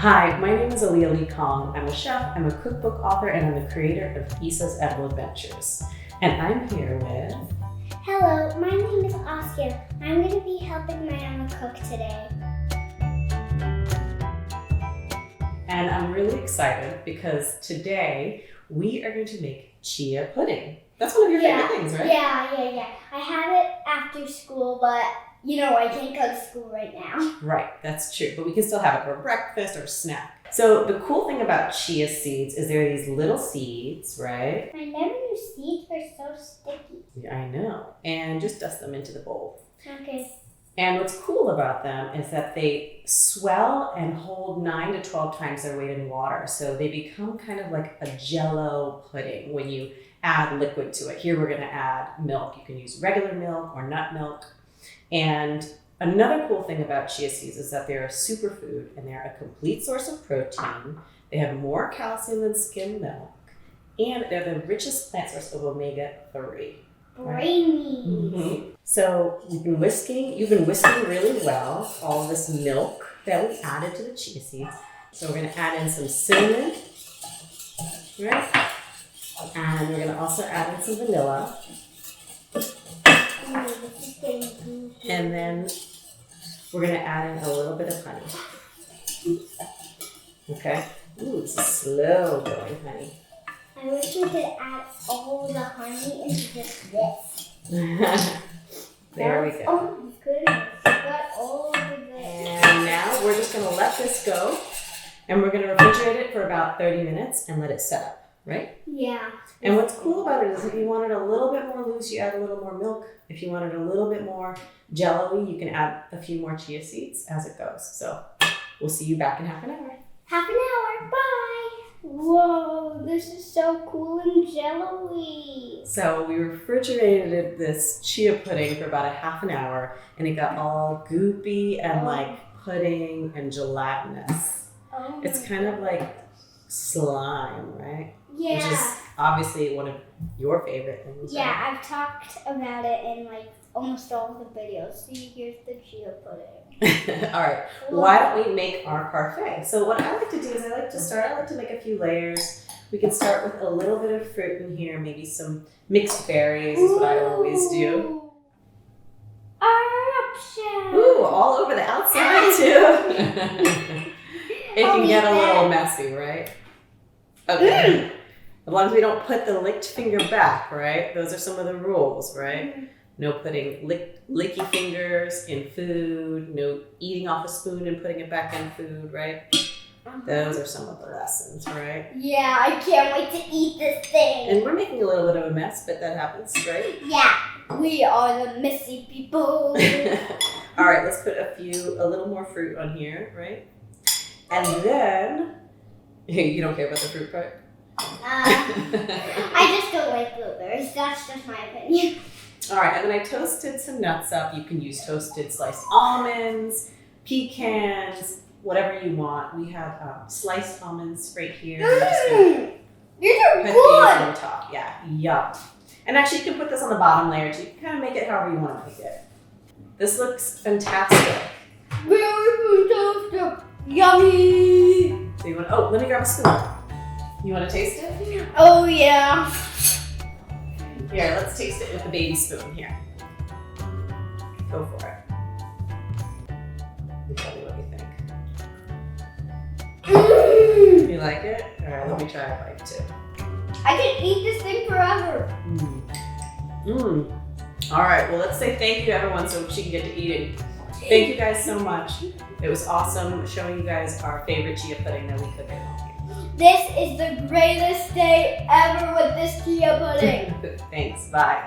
Hi, my name is Aliya LeeKong. I'm a chef, I'm a cookbook author, and I'm the creator of Issa's Edible Adventures. And I'm here with... Hello, my name is Oscar. I'm going to be helping my mama cook today. And I'm really excited because today we are going to make chia pudding. That's one of your favorite things, right? Yeah. I have it after school, but I can't go to school right now. Right, that's true. But we can still have it for breakfast or snack. So the cool thing about chia seeds is there are these little seeds, right? I never knew seeds were so sticky. Yeah, I know. And just dust them into the bowl. Okay. And what's cool about them is that they swell and hold 9 to 12 times their weight in water. So they become kind of like a jello pudding when you add liquid to it. Here we're gonna add milk. You can use regular milk or nut milk. And another cool thing about chia seeds is that they're a superfood and they're a complete source of protein. They have more calcium than skim milk. And they're the richest plant source of omega-3. Brainy. Mm-hmm. So you've been whisking really well all this milk that we added to the chia seeds. So we're gonna add in some cinnamon, right? And we're gonna also add in some vanilla. And then we're gonna add in a little bit of honey. Okay. Ooh, it's a slow going honey. I wish we could add all the honey into just this. There we go. Oh my goodness, we got all of it. And now we're just gonna let this go and we're gonna refrigerate it for about 30 minutes and let it set up, right? Yeah. And what's cool about it is if you want it a little bit more loose, you add a little more milk. If you want it a little bit more jello-y, you can add a few more chia seeds as it goes. So we'll see you back in half an hour. Half an hour, bye! Whoa, this is so cool and jello-y. So we refrigerated this chia pudding for about a half an hour and it got all goopy and like pudding and gelatinous. Oh, it's kind of like slime, right? Yeah. Which is obviously one of your favorite things. Yeah, right? I've talked about it in almost all of the videos. See, here's the chia pudding. All right, why don't we make our parfait? So what I like to do is I like to make a few layers. We can start with a little bit of fruit in here, maybe some mixed berries is what I always do. Eruption! Ooh, all over the outside too. It can get a little messy, right? Okay. As long as we don't put the licked finger back, right? Those are some of the rules, right? No putting licky fingers in food, no eating off a spoon and putting it back in food, right? Those are some of the lessons, right? Yeah, I can't wait to eat this thing. And we're making a little bit of a mess, but that happens, right? Yeah, we are the messy people. All right, let's put a little more fruit on here, right? And then, you don't care about the fruit part? I just don't like blueberries. That's just my opinion. All right, and then I toasted some nuts up. You can use toasted sliced almonds, pecans, whatever you want. We have sliced almonds right here. These are Put good. these on top. Yeah, yum. And actually, you can put this on the bottom layer too. You can kind of make it however you want to make it. This looks fantastic. Very fantastic. Yummy. So you want? Oh, let me grab a spoon. You want to taste it? Oh yeah. Here, let's taste it with the baby spoon here. Go for it. You tell me what you think. You like it? All right, let me try a bite too. I can eat this thing forever. All right, well, let's say thank you to everyone so she can get to eating. Thank you guys so much. It was awesome showing you guys our favorite chia pudding that we cook at home. This is the greatest day ever with this chia pudding. Thanks, bye.